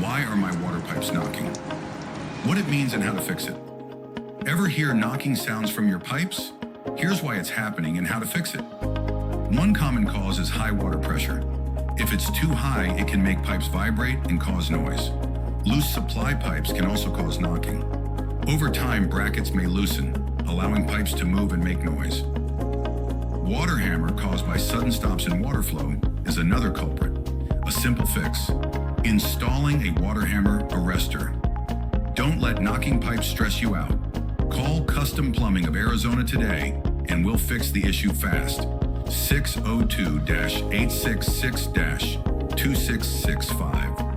Why are my water pipes knocking? What it means and how to fix it. Ever hear knocking sounds from your pipes? Here's why it's happening and how to fix it. One common cause is high water pressure. If it's too high, it can make pipes vibrate and cause noise. Loose supply pipes can also cause knocking. Over time, brackets may loosen, allowing pipes to move and make noise. Water hammer caused by sudden stops in water flow is another culprit. A simple fix: installing a water hammer arrestor. Don't let knocking pipes stress you out. Call Custom Plumbing of Arizona today and we'll fix the issue fast. 602-866-2665.